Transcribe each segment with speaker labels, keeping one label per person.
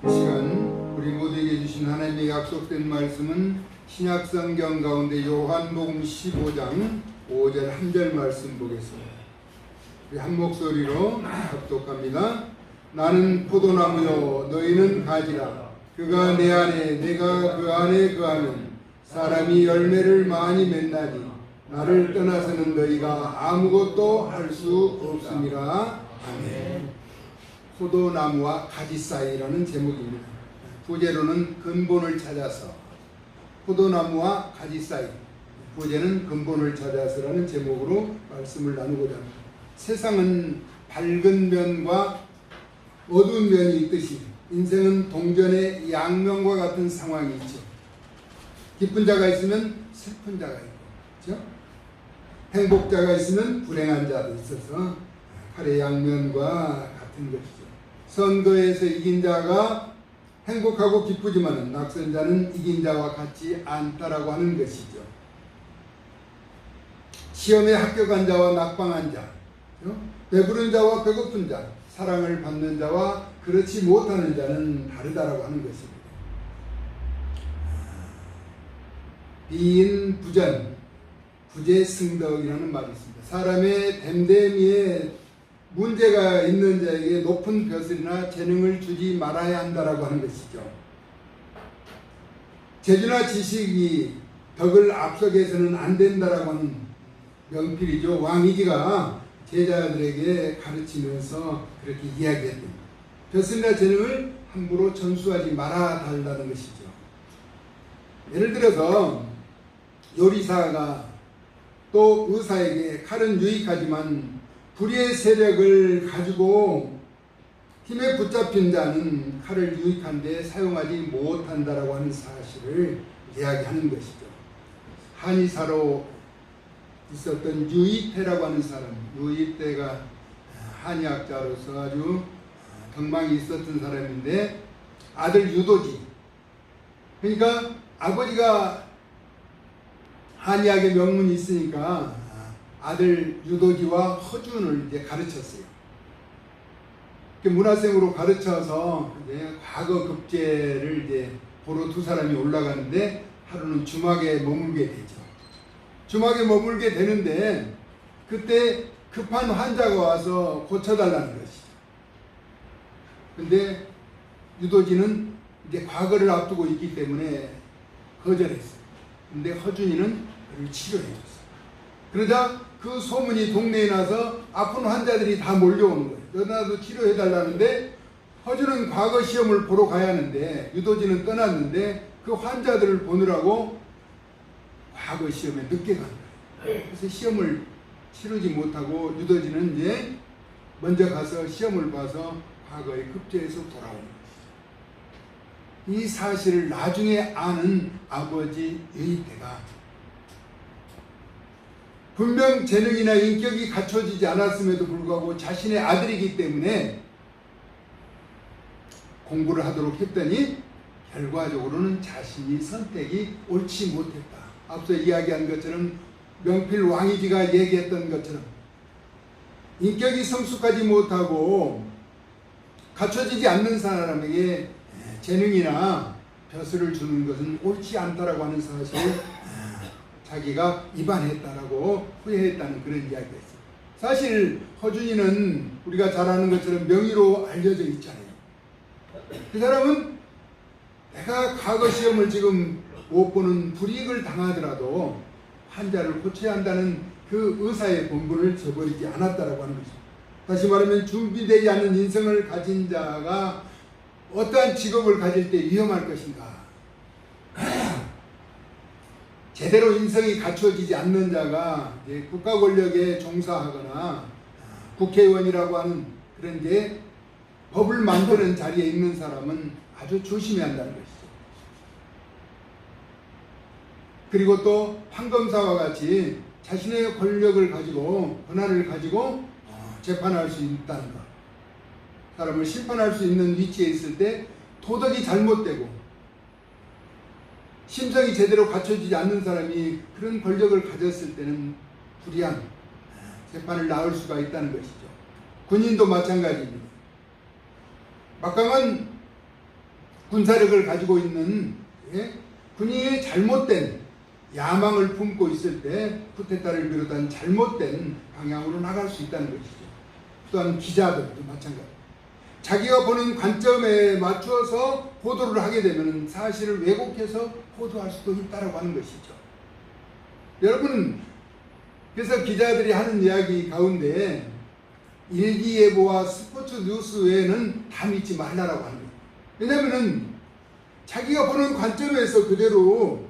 Speaker 1: 이 시간 우리 모두에게 주신 하나님의 약속된 말씀은 신약성경 가운데 요한복음 15장 5절 한 절 말씀 보겠습니다. 우리 한 목소리로 합독합니다. 나는 포도나무요 너희는 가지라. 그가 내 안에 내가 그 안에 거하면 사람이 열매를 많이 맺나니 나를 떠나서는 너희가 아무것도 할 수 없음이라. 아멘. 포도나무와 가지 사이라는 제목입니다. 부제로는 근본을 찾아서, 포도나무와 가지 사이, 부제는 근본을 찾아서라는 제목으로 말씀을 나누고자 합니다. 세상은 밝은 면과 어두운 면이 있듯이 인생은 동전의 양면과 같은 상황이 있죠. 기쁜 자가 있으면 슬픈 자가 있고, 그렇죠? 행복자가 있으면 불행한 자도 있어서 칼의 양면과 같은 것이죠. 선거에서 이긴 자가 행복하고 기쁘지만 낙선자는 이긴 자와 같지 않다라고 하는 것이죠. 시험에 합격한 자와 낙방한 자, 배부른 자와 배고픈 자, 사랑을 받는 자와 그렇지 못하는 자는 다르다라고 하는 것입니다. 비인부전, 부재승덕이라는 말이 있습니다. 사람의 됨됨이에 문제가 있는 자에게 높은 벼슬이나 재능을 주지 말아야 한다라고 하는 것이죠. 재주나 지식이 덕을 앞서게서는 안 된다라고 하는 명필이죠. 왕이지가 제자들에게 가르치면서 그렇게 이야기했습니다. 벼슬이나 재능을 함부로 전수하지 말아 달라는 것이죠. 예를 들어서 요리사가 또 의사에게 칼은 유익하지만 불의의 세력을 가지고 힘에 붙잡힌 자는 칼을 유익한 데 사용하지 못한다라고 하는 사실을 이야기하는 것이죠. 한의사로 있었던 유이태라고 하는 사람, 유이태가 한의학자로서 아주 경망이 있었던 사람인데 아들 유도지, 그러니까 아버지가 한의학의 명문이 있으니까 아들 유도지와 허준을 이제 가르쳤어요. 문화생으로 가르쳐서 이제 과거 급제를 이제 보러 두 사람이 올라가는데 하루는 주막에 머물게 되죠. 주막에 머물게 되는데 그때 급한 환자가 와서 고쳐달라는 것이죠. 근데 유도지는 이제 과거를 앞두고 있기 때문에 거절했어요. 근데 허준이는 그를 치료해줬어요. 그러자 그 소문이 동네에 나서 아픈 환자들이 다 몰려오는 거예요. 너나도 치료해달라는데 허준은 과거 시험을 보러 가야 하는데 유도지는 떠났는데 그 환자들을 보느라고 과거 시험에 늦게 간 거예요. 그래서 시험을 치르지 못하고 유도지는 이제 먼저 가서 시험을 봐서 과거에 급제해서 돌아오는 거예요. 이 사실을 나중에 아는 아버지 유이태가 분명 재능이나 인격이 갖춰지지 않았음에도 불구하고 자신의 아들이기 때문에 공부를 하도록 했더니 결과적으로는 자신이 선택이 옳지 못했다. 앞서 이야기한 것처럼 명필 왕이지가 얘기했던 것처럼 인격이 성숙하지 못하고 갖춰지지 않는 사람에게 재능이나 벼슬을 주는 것은 옳지 않다라고 하는 사실을 자기가 위반했다라고 후회했다는 그런 이야기가 있어요. 사실 허준이는 우리가 잘 아는 것처럼 명의로 알려져 있잖아요. 그 사람은 내가 과거 시험을 지금 못 보는 불이익을 당하더라도 환자를 고쳐야 한다는 그 의사의 본분을 저버리지 않았다라고 하는 것이죠. 다시 말하면 준비되지 않은 인생을 가진 자가 어떠한 직업을 가질 때 위험할 것인가? 제대로 인성이 갖춰지지 않는 자가 국가 권력에 종사하거나 국회의원이라고 하는 그런 게 법을 만드는 자리에 있는 사람은 아주 조심해야 한다는 것이죠. 그리고 또 판검사와 같이 자신의 권력을 가지고 권한을 가지고 재판할 수 있다는 것. 사람을 심판할 수 있는 위치에 있을 때 도덕이 잘못되고 심성이 제대로 갖춰지지 않는 사람이 그런 권력을 가졌을 때는 불이한 재판을 낳을 수가 있다는 것이죠. 군인도 마찬가지입니다. 막강한 군사력을 가지고 있는 군이 잘못된 야망을 품고 있을 때 쿠데타를 비롯한 잘못된 방향으로 나갈 수 있다는 것이죠. 또한 기자들도 마찬가지. 자기가 보는 관점에 맞추어서 보도를 하게 되면 사실을 왜곡해서 보도할 수도 있다고 하는 것이죠. 여러분, 그래서 기자들이 하는 이야기 가운데 일기예보와 스포츠 뉴스 외에는 다 믿지 말라라고 하는 거예요. 왜냐하면 자기가 보는 관점에서 그대로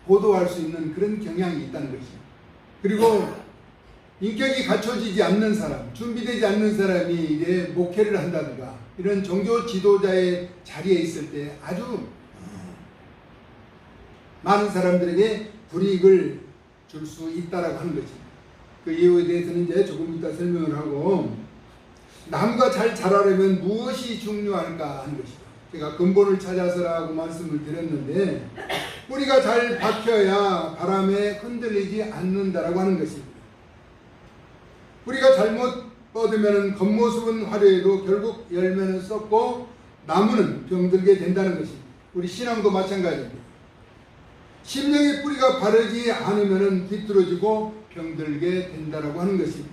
Speaker 1: 보도할 수 있는 그런 경향이 있다는 것이죠. 그리고 인격이 갖춰지지 않는 사람, 준비되지 않는 사람이 이제 목회를 한다든가 이런 종교 지도자의 자리에 있을 때 아주 많은 사람들에게 불이익을 줄 수 있다라고 하는 거죠. 그 이유에 대해서는 이제 조금 이따 설명을 하고, 나무가 잘 자라려면 무엇이 중요할까 하는 것이죠. 제가 근본을 찾아서라고 말씀을 드렸는데, 뿌리가 잘 박혀야 바람에 흔들리지 않는다라고 하는 것입니다. 뿌리가 잘못 뻗으면 겉모습은 화려해도 결국 열매는 썩고 나무는 병들게 된다는 것입니다. 우리 신앙도 마찬가지입니다. 심령의 뿌리가 바르지 않으면 비뚤어지고 병들게 된다라고 하는 것입니다.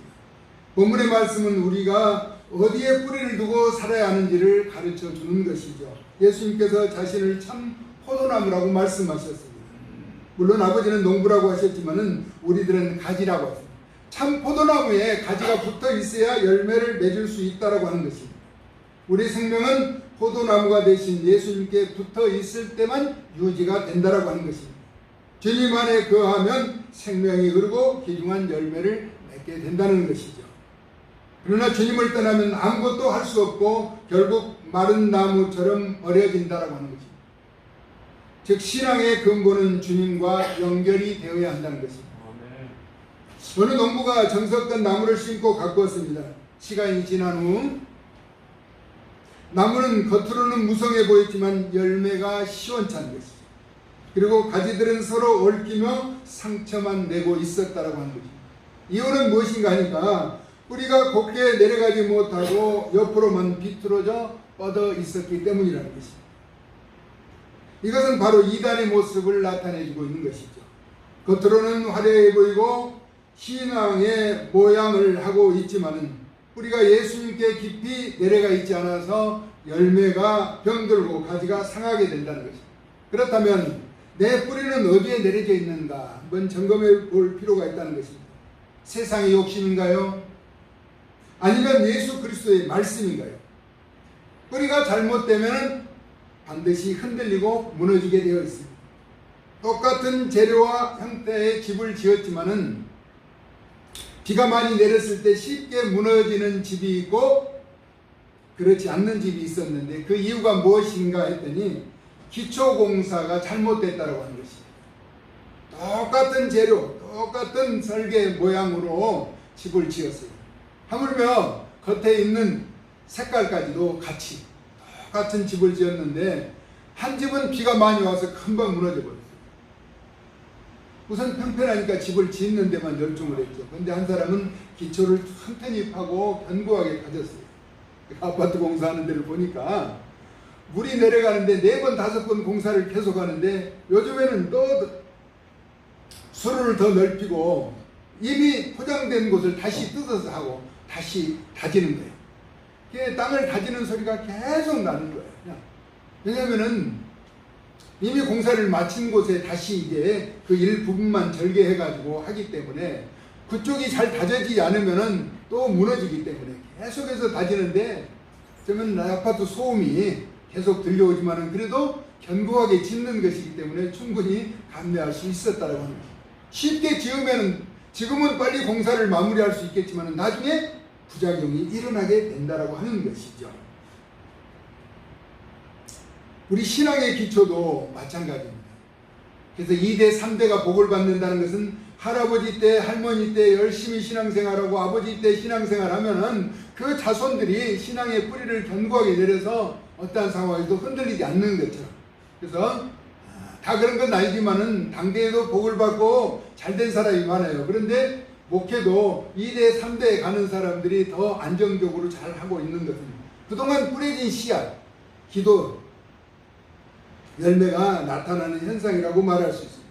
Speaker 1: 본문의 말씀은 우리가 어디에 뿌리를 두고 살아야 하는지를 가르쳐 주는 것이죠. 예수님께서 자신을 참 포도나무라고 말씀하셨습니다. 물론 아버지는 농부라고 하셨지만은 우리들은 가지라고 하셨습니다. 참 포도나무에 가지가 붙어 있어야 열매를 맺을 수 있다라고 하는 것입니다. 우리 생명은 포도나무가 되신 예수님께 붙어 있을 때만 유지가 된다라고 하는 것입니다. 주님 안에 거하면 생명이 흐르고 귀중한 열매를 맺게 된다는 것이죠. 그러나 주님을 떠나면 아무것도 할 수 없고 결국 마른 나무처럼 버려진다라고 하는 것입니다. 즉 신앙의 근본은 주님과 연결이 되어야 한다는 것입니다. 어느 농부가 정석된 나무를 심고 가꾸었습니다. 시간이 지난 후 나무는 겉으로는 무성해 보였지만 열매가 시원찮은 것이죠. 그리고 가지들은 서로 얽히며 상처만 내고 있었다라고 하는 것입니다. 이유는 무엇인가 하니까 뿌리가 곱게 내려가지 못하고 옆으로만 비틀어져 뻗어 있었기 때문이라는 것입니다. 이것은 바로 이단의 모습을 나타내주고 있는 것이죠. 겉으로는 화려해 보이고 신앙의 모양을 하고 있지만은 뿌리가 예수님께 깊이 내려가 있지 않아서 열매가 병들고 가지가 상하게 된다는 것입니다. 그렇다면 내 뿌리는 어디에 내려져 있는가 한번 점검해 볼 필요가 있다는 것입니다. 세상의 욕심인가요? 아니면 예수 그리스도의 말씀인가요? 뿌리가 잘못되면 반드시 흔들리고 무너지게 되어 있습니다. 똑같은 재료와 형태의 집을 지었지만은 비가 많이 내렸을 때 쉽게 무너지는 집이 있고 그렇지 않는 집이 있었는데 그 이유가 무엇인가 했더니 기초공사가 잘못됐다고 하는 것입니다. 똑같은 재료, 똑같은 설계 모양으로 집을 지었어요. 하물며 겉에 있는 색깔까지도 같이 똑같은 집을 지었는데 한 집은 비가 많이 와서 금방 무너져 버렸어요. 우선 편편하니까 집을 짓는 데만 열중을 했죠. 그런데 한 사람은 기초를 튼튼히 파고 견고하게 가졌어요. 아파트 공사하는 데를 보니까 물이 내려가는데 4번, 5번 공사를 계속하는데 요즘에는 또 수로를 더 넓히고 이미 포장된 곳을 다시 뜯어서 하고 다시 다지는 거예요. 그게 땅을 다지는 소리가 계속 나는 거예요. 왜냐하면은 이미 공사를 마친 곳에 다시 이제 그 일부분만 절개해가지고 하기 때문에 그쪽이 잘 다져지지 않으면은 또 무너지기 때문에 계속해서 다지는데 그러면 아파트 소음이 계속 들려오지만은 그래도 견고하게 짓는 것이기 때문에 충분히 감내할 수 있었다라고 합니다. 쉽게 지으면은 지금은 빨리 공사를 마무리할 수 있겠지만은 나중에 부작용이 일어나게 된다라고 하는 것이죠. 우리 신앙의 기초도 마찬가지입니다. 그래서 2대, 3대가 복을 받는다는 것은 할아버지 때, 할머니 때 열심히 신앙생활하고 아버지 때 신앙생활하면은 그 자손들이 신앙의 뿌리를 견고하게 내려서 어떠한 상황에도 흔들리지 않는 것처럼. 그래서 다 그런 건 아니지만은 당대에도 복을 받고 잘된 사람이 많아요. 그런데 목회도 2대, 3대에 가는 사람들이 더 안정적으로 잘 하고 있는 것은 그동안 뿌려진 씨앗, 기도, 열매가 나타나는 현상이라고 말할 수 있습니다.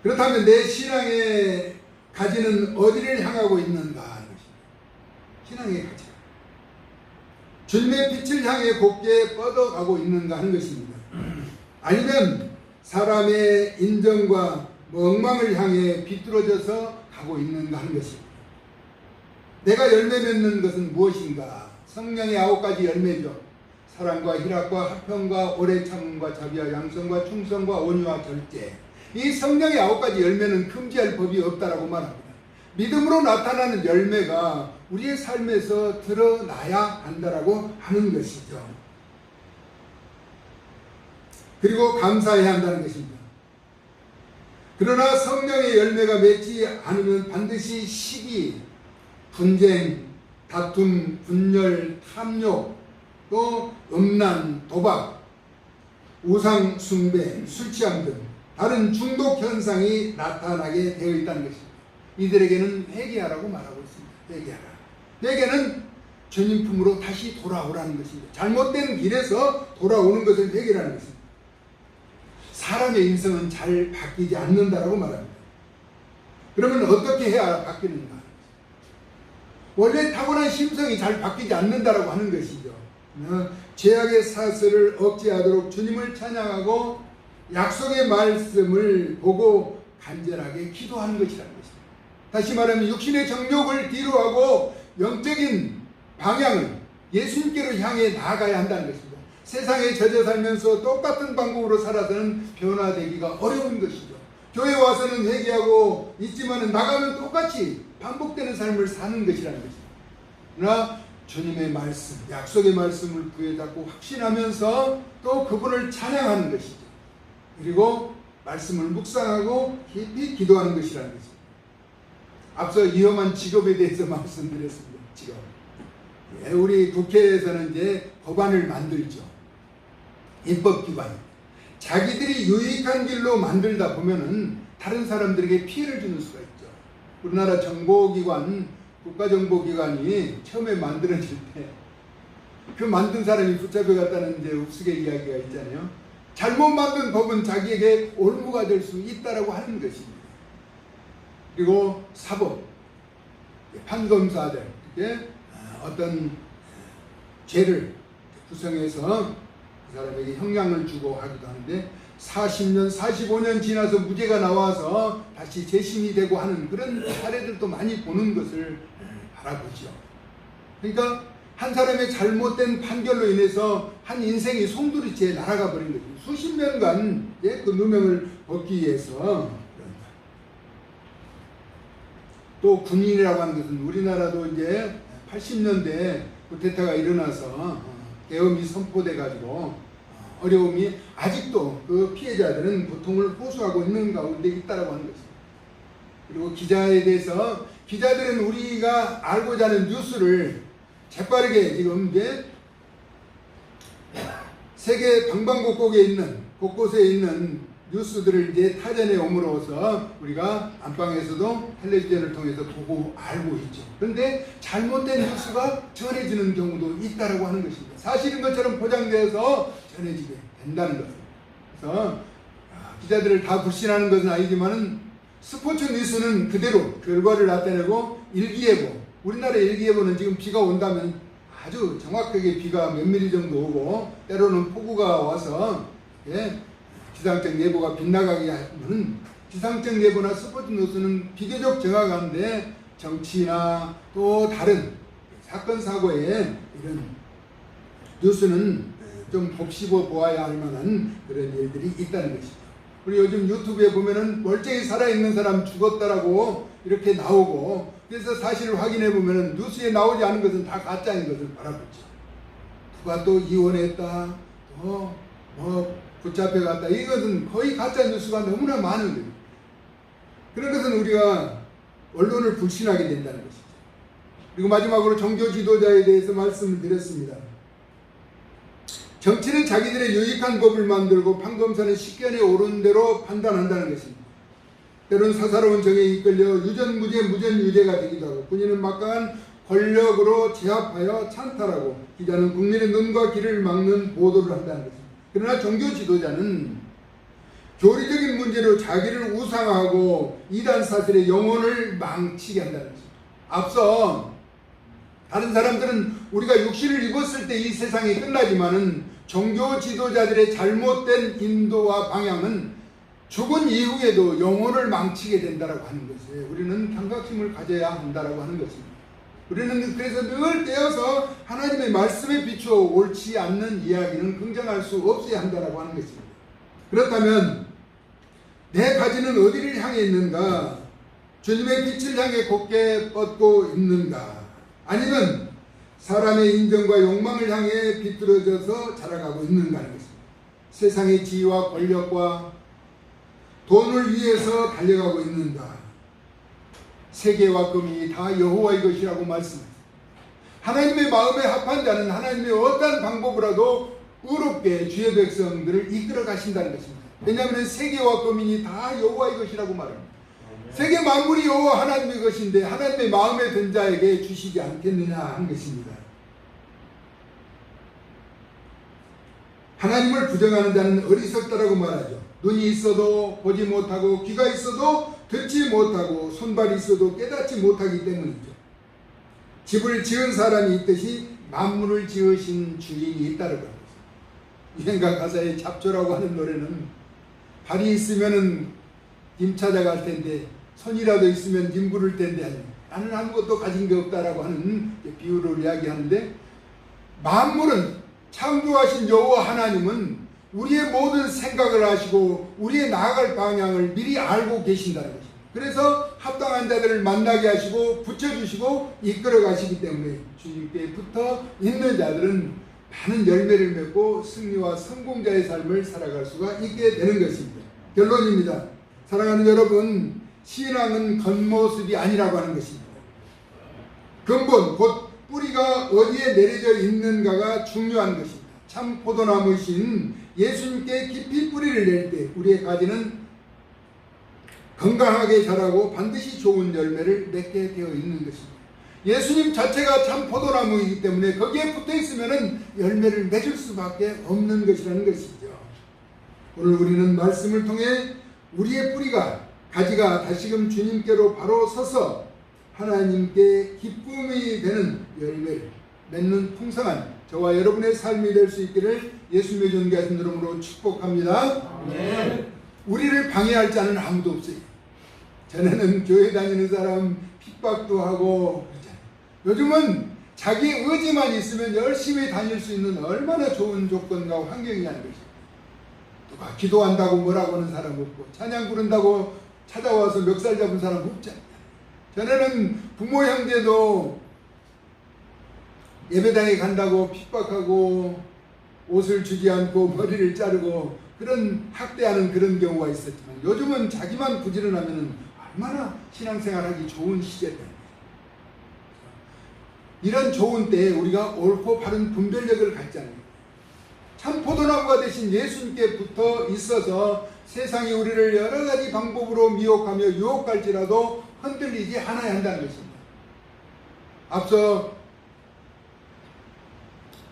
Speaker 1: 그렇다면 내 신앙의 가지는 어디를 향하고 있는가 하는 것입니다. 신앙의 가지. 주님의 빛을 향해 곱게 뻗어가고 있는가 하는 것입니다. 아니면 사람의 인정과 엉망을 향해 비뚤어져서 가고 있는가 하는 것입니다. 내가 열매 맺는 것은 무엇인가? 성령의 9가지 열매죠. 사랑과 희락과 화평과 오래 참음과 자비와 양성과 충성과 온유와 절제. 이 성령의 9가지 열매는 금지할 법이 없다라고 말합니다. 믿음으로 나타나는 열매가 우리의 삶에서 드러나야 한다라고 하는 것이죠. 그리고 감사해야 한다는 것입니다. 그러나 성령의 열매가 맺지 않으면 반드시 시기, 분쟁, 다툼, 분열, 탐욕, 또 음란, 도박, 우상 숭배, 술 취함 등 다른 중독 현상이 나타나게 되어 있다는 것입니다. 이들에게는 회개하라고 말하고 있습니다. 회개하라. 회개는 주님 품으로 다시 돌아오라는 것입니다. 잘못된 길에서 돌아오는 것을 회개라는 것입니다. 사람의 인생은 잘 바뀌지 않는다라고 말합니다. 그러면 어떻게 해야 바뀌는가? 원래 타고난 심성이 잘 바뀌지 않는다라고 하는 것이죠. 죄악의 사슬을 억제하도록 주님을 찬양하고 약속의 말씀을 보고 간절하게 기도하는 것이라는 것입니다. 다시 말하면 육신의 정욕을 뒤로하고 영적인 방향을 예수님께로 향해 나아가야 한다는 것입니다. 세상에 젖어 살면서 똑같은 방법으로 살아서는 변화되기가 어려운 것이죠. 교회 와서는 회개하고 있지만 나가면 똑같이 반복되는 삶을 사는 것이라는 것입니다. 그러나 주님의 말씀, 약속의 말씀을 부여잡고 확신하면서 또 그분을 찬양하는 것이죠. 그리고 말씀을 묵상하고 깊이 기도하는 것이라는 것입니다. 앞서 위험한 직업에 대해서 말씀드렸습니다. 직업. 우리 국회에서는 이제 법안을 만들죠. 입법기관. 자기들이 유익한 길로 만들다 보면은 다른 사람들에게 피해를 주는 수가 있죠. 우리나라 정보기관, 국가정보기관이 처음에 만들어질 때 그 만든 사람이 붙잡혀갔다는 이제 읍스개 이야기가 있잖아요. 잘못 만든 법은 자기에게 올무가 될 수 있다라고 하는 것입니다. 그리고 사법, 판검사들, 어떤 죄를 구성해서 그 사람에게 형량을 주고 하기도 하는데 40년, 45년 지나서 무죄가 나와서 다시 재심이 되고 하는 그런 사례들도 많이 보는 것을 바라보죠. 그러니까 한 사람의 잘못된 판결로 인해서 한 인생이 송두리째 날아가 버린 거죠. 수십 년간 그 누명을 벗기 위해서. 또 군인이라고 하는 것은 우리나라도 이제 80년대 쿠데타가 일어나서 계엄이 선포돼 가지고 어려움이 아직도 그 피해자들은 고통을 호소하고 있는 가운데 있다라고 하는 것입니다. 그리고 기자에 대해서 기자들은 우리가 알고자 하는 뉴스를 재빠르게 지금 이제 세계 곳곳에 있는 뉴스들을 이제 타전에 오므로써 우리가 안방에서도 텔레비전을 통해서 보고 알고 있죠. 그런데 잘못된 뉴스가 전해지는 경우도 있다라고 하는 것입니다. 사실인 것처럼 포장되어서 전해지게 된다는 것. 그래서 기자들을 다 불신하는 것은 아니지만은 스포츠 뉴스는 그대로 결과를 나타내고 일기예보, 우리나라 일기예보는 지금 비가 온다면 아주 정확하게 비가 몇 미리 정도 오고 때로는 폭우가 와서 기상청 예보가 빗나가게 하면 기상청 예보나 스포츠 뉴스는 비교적 정확한데 정치나 또 다른 사건 사고에 이런 뉴스는 좀 곱씹어 보아야 할 만한 그런 일들이 있다는 것이죠. 우리 요즘 유튜브에 보면은 멀쩡히 살아있는 사람 죽었다라고 이렇게 나오고 그래서 사실을 확인해 보면은 뉴스에 나오지 않은 것은 다 가짜인 것을 바라보죠. 누가 또 이혼했다, 또 붙잡혀갔다, 이것은 거의 가짜 뉴스가 너무나 많은 거예요. 그런 것은 우리가 언론을 불신하게 된다는 것이죠. 그리고 마지막으로 종교 지도자에 대해서 말씀을 드렸습니다. 정치는 자기들의 유익한 법을 만들고 판검사는 식견에 오른 대로 판단한다는 것입니다. 때로는 사사로운 정에 이끌려 유전무죄, 무전유죄가 되기도 하고 군인은 막강한 권력으로 제압하여 찬탈하고 기자는 국민의 눈과 귀를 막는 보도를 한다는 것입니다. 그러나 종교 지도자는 교리적인 문제로 자기를 우상화하고 이단 사슬의 영혼을 망치게 한다는 것입니다. 앞서 다른 사람들은 우리가 육신을 입었을 때 이 세상이 끝나지만은 종교 지도자들의 잘못된 인도와 방향은 죽은 이후에도 영혼을 망치게 된다라고 하는 것이에요. 우리는 경각심을 가져야 한다라고 하는 것입니다. 우리는 그래서 늘 깨어서 하나님의 말씀에 비추어 옳지 않는 이야기는 긍정할 수 없어야 한다라고 하는 것입니다. 그렇다면 내 가지는 어디를 향해 있는가? 주님의 빛을 향해 곧게 뻗고 있는가? 아니면 사람의 인정과 욕망을 향해 비뚤어져서 자라가고 있는가 하는 것입니다. 세상의 지위와 권력과 돈을 위해서 달려가고 있는가? 세계와 금이 다 여호와의 것이라고 말씀합니다. 하나님의 마음에 합한 자는 하나님의 어떠한 방법으로도 의롭게 주의 백성들을 이끌어 가신다는 것입니다. 왜냐하면 세계와 금이 다 여호와의 것이라고 말합니다. 세계 만물이 여호와 하나님의 것인데 하나님의 마음에 든 자에게 주시지 않겠느냐 한 것입니다. 하나님을 부정하는 자는 어리석다라고 말하죠. 눈이 있어도 보지 못하고 귀가 있어도 듣지 못하고 손발이 있어도 깨닫지 못하기 때문이죠. 집을 지은 사람이 있듯이 만물을 지으신 주인이 있다는 겁니다. 유행가 가사에 잡초라고 하는 노래는 발이 있으면은 김 찾아갈 텐데 손이라도 있으면 김 부를 텐데 나는 아무것도 가진 게 없다라고 하는 비유를 이야기하는데, 만물은 창조하신 여호와 하나님은 우리의 모든 생각을 아시고 우리의 나아갈 방향을 미리 알고 계신다는 것입니다. 그래서 합당한 자들을 만나게 하시고 붙여주시고 이끌어 가시기 때문에 주님께 붙어 있는 자들은 많은 열매를 맺고 승리와 성공자의 삶을 살아갈 수가 있게 되는 것입니다. 결론입니다. 사랑하는 여러분, 신앙은 겉모습이 아니라고 하는 것입니다. 근본 곧 뿌리가 어디에 내려져 있는가가 중요한 것입니다. 참 포도나무이신 예수님께 깊이 뿌리를 낼 때 우리의 가지는 건강하게 자라고 반드시 좋은 열매를 맺게 되어 있는 것입니다. 예수님 자체가 참 포도나무이기 때문에 거기에 붙어 있으면 열매를 맺을 수밖에 없는 것이라는 것이죠. 오늘 우리는 말씀을 통해 우리의 뿌리가, 가지가 다시금 주님께로 바로 서서 하나님께 기쁨이 되는 열매를 맺는 풍성한 저와 여러분의 삶이 될 수 있기를 예수님의 존귀하신 이름으로 축복합니다. 네. 우리를 방해할 자는 아무도 없어요. 전에는 교회 다니는 사람 핍박도 하고 그러잖아요. 요즘은 자기 의지만 있으면 열심히 다닐 수 있는 얼마나 좋은 조건과 환경이라는 것이죠. 누가 기도한다고 뭐라고 하는 사람 없고 찬양 부른다고 찾아와서 멱살 잡은 사람 없잖아요. 전에는 부모 형제도 예배당에 간다고 핍박하고 옷을 주지 않고 머리를 자르고 그런 학대하는 그런 경우가 있었지만, 요즘은 자기만 부지런하면 얼마나 신앙생활하기 좋은 시대입니다. 이런 좋은 때에 우리가 옳고 바른 분별력을 갖잖아요. 참 포도나무가 되신 예수님께 붙어 있어서 세상이 우리를 여러 가지 방법으로 미혹하며 유혹할지라도 흔들리지 않아야 한다는 것입니다. 앞서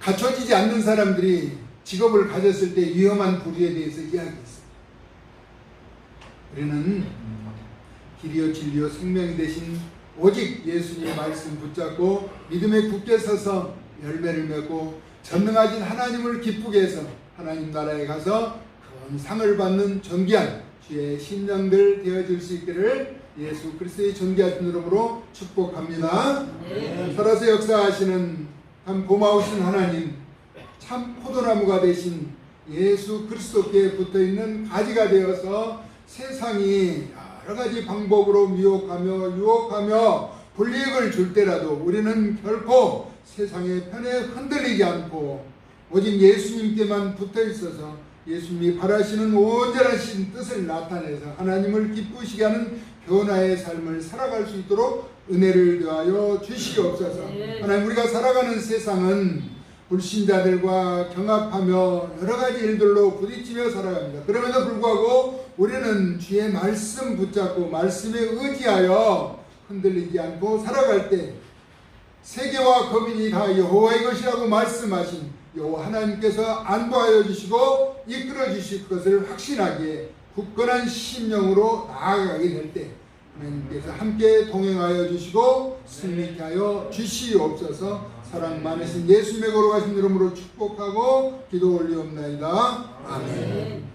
Speaker 1: 갖춰지지 않는 사람들이 직업을 가졌을 때 위험한 부류에 대해서 이야기했습니다. 우리는 길이요 진리요 생명이 되신 오직 예수님의 말씀 붙잡고 믿음에 굳게 서서 열매를 맺고 전능하신 하나님을 기쁘게 해서 하나님 나라에 가서 큰 상을 받는 존귀한 주의 심령들 되어질 수 있기를 예수 그리스도의 존귀하신 이름으로 축복합니다. 네. 살아서 역사하시는 참 고마우신 하나님, 참 포도나무가 되신 예수 그리스도께 붙어있는 가지가 되어서 세상이 여러가지 방법으로 미혹하며 유혹하며 불이익을 줄 때라도 우리는 결코 세상의 편에 흔들리지 않고 오직 예수님께만 붙어있어서 예수님이 바라시는 온전하신 뜻을 나타내서 하나님을 기쁘시게 하는 변화의 삶을 살아갈 수 있도록 은혜를 더하여 주시옵소서. 하나님, 우리가 살아가는 세상은 불신자들과 경합하며 여러가지 일들로 부딪히며 살아갑니다. 그럼에도 불구하고 우리는 주의 말씀 붙잡고 말씀에 의지하여 흔들리지 않고 살아갈 때 세계와 거민이 다 여호와의 것이라고 말씀하신 여호와 하나님께서 안보하여 주시고 이끌어 주실 것을 확신하기에 굳건한 심령으로 나아가게 될 때 하나님께서 함께 동행하여 주시고 승리케 하여 주시옵소서. 사랑 많으신 예수님의 걸어가신 이름으로 축복하고 기도 올리옵나이다. 아멘.